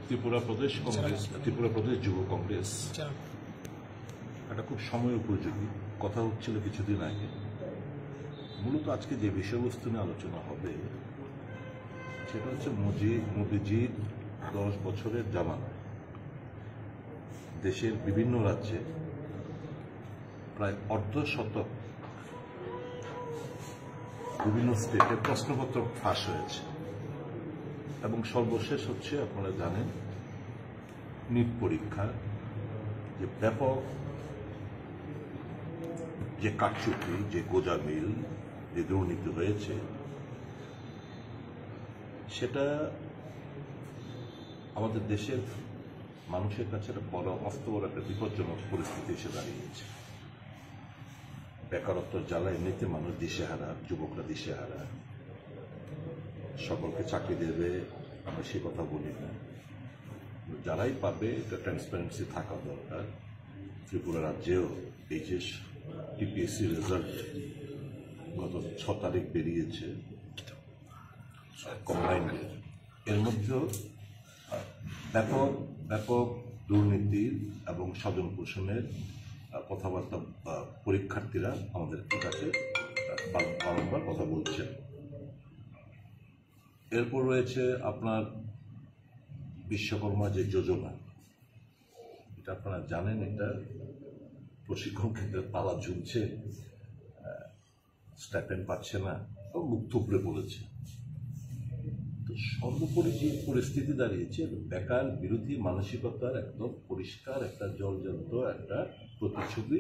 ত্রিপুরা প্রদেশ কংগ্রেস, ত্রিপুরা প্রদেশ যুব কংগ্রেস একটা খুব সময় উপযোগী কথা হচ্ছিল কিছুদিন আগে। মূলত আজকে যে বিষয়বস্তু নিয়ে আলোচনা হবে সেটা হচ্ছে মোদিজির 10 বছরের জামানা। দেশের বিভিন্ন রাজ্যে প্রায় অর্ধশতক বিভিন্ন স্টেটে প্রশ্নপত্র ফাঁস হয়েছে এবং সর্বশেষ হচ্ছে আপনারা জানেন নিট পরীক্ষা যে ব্যাপক যে কারচুপি, যে গোজামিল, যে দুর্নীতি হয়েছে সেটা আমাদের দেশের মানুষের কাছে একটা বড় বড় একটা বিপজ্জনক পরিস্থিতি এসে দাঁড়িয়েছে। বেকারত্ব জ্বালা এমনিতে মানুষ দিশেহারা, যুবকরা দিশেহারা। সকলকে চাকরি দেবে আমরা সে কথা বলি না, যারাই পাবে এটা ট্রান্সপারেন্সি থাকা দরকার। ত্রিপুরা রাজ্যেও এই যে টিপিএসসি রেজাল্ট গত 6 তারিখ বেরিয়েছে কম্বাইন্ডের, এর মধ্যেও ব্যাপক ব্যাপক দুর্নীতির এবং স্বজন পোষণের কথাবার্তা পরীক্ষার্থীরা আমাদের কাছে বারংবার কথা বলছেন। এরপর রয়েছে আপনার বিশ্বকর্মা যে যোজনা, এটা আপনারা জানেন, এটা প্রশিক্ষণ কেন্দ্রের তালা ঝুলছে, স্টাইপেন্ড পাচ্ছে না, মুখ থুবড়ে পড়েছে। তো সর্বোপরি যে পরিস্থিতি দাঁড়িয়েছে, বেকার বিরোধী মানসিকতার একদম পরিষ্কার একটা জলজন্ত একটা প্রতিচ্ছবি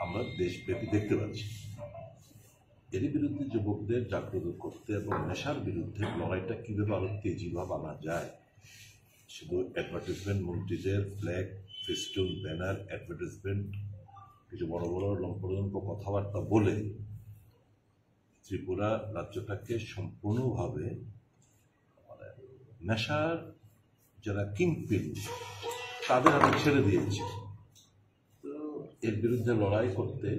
আমরা দেশব্যাপী দেখতে পাচ্ছি। এর বিরুদ্ধে যুবকদের জাগ্রত করতে এবং নেশার বিরুদ্ধে লড়াইটা কীভাবে আরো তেজিভাবে আনা যায়, শুধু অ্যাডভার্টাইজমেন্ট, মন্ত্রীদের ফ্ল্যাগ, ফেস্টুন, ব্যানার, অ্যাডভার্টাইজমেন্ট, কিছু বড় বড় লম্পজম্প কথাবার্তা বলে ত্রিপুরা রাজ্যটাকে সম্পূর্ণভাবে নেশার যারা কিংপিন তাদের হাতে ছেড়ে দিয়েছে। তো এর বিরুদ্ধে লড়াই করতে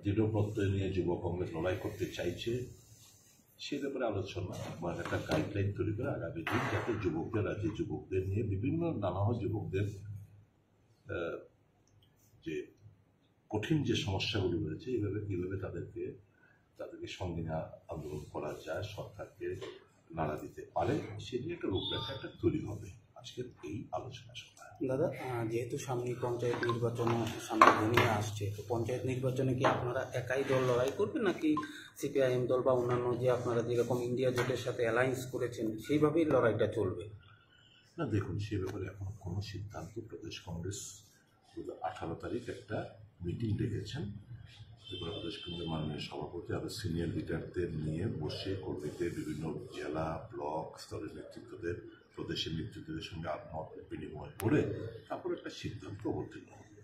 দৃঢ় প্রত্যয় নিয়ে যুব কংগ্রেস লড়াই করতে চাইছে। সে ব্যাপারে আলোচনা মানে একটা গাইডলাইন তৈরি করে আগামী দিন যাতে যুবকদের, রাজ্যের যুবকদের নিয়ে বিভিন্ন নানা যুবকদের যে কঠিন যে সমস্যাগুলি রয়েছে এইভাবে কীভাবে তাদেরকে সঙ্গে আন্দোলন করা যায়, সরকারকে নাড়া দিতে পারে, সে নিয়ে একটা রূপরেখা একটা তৈরি হবে আজকের এই আলোচনা সভা। দাদা, যেহেতু সামনে পঞ্চায়েত নির্বাচন সামনে ঘনিয়ে আসছে, তো পঞ্চায়েত নির্বাচনে কি আপনারা একাই দল লড়াই করবেন নাকি সিপিআইএম দল বা অন্যান্য যে আপনারা যেরকম ইন্ডিয়া জোটের সাথে অ্যালায়েন্স করেছেন সেইভাবেই লড়াইটা চলবে? না, দেখুন, সে ব্যাপারে এখন কোনো সিদ্ধান্ত প্রদেশ কংগ্রেস 18 তারিখ একটা মিটিং ডেকেছেন। ত্রিপুরা প্রদেশ কংগ্রেস মাননীয় সভাপতি আরও সিনিয়র লিডারদের নিয়ে বসে কর্মীদের বিভিন্ন জেলা, ব্লক স্তরের নেতৃত্বদের, প্রদেশের নেতৃত্বদের সঙ্গে মত বিনিময় করে তারপর একটা সিদ্ধান্ত অবতীর্ণ হবে।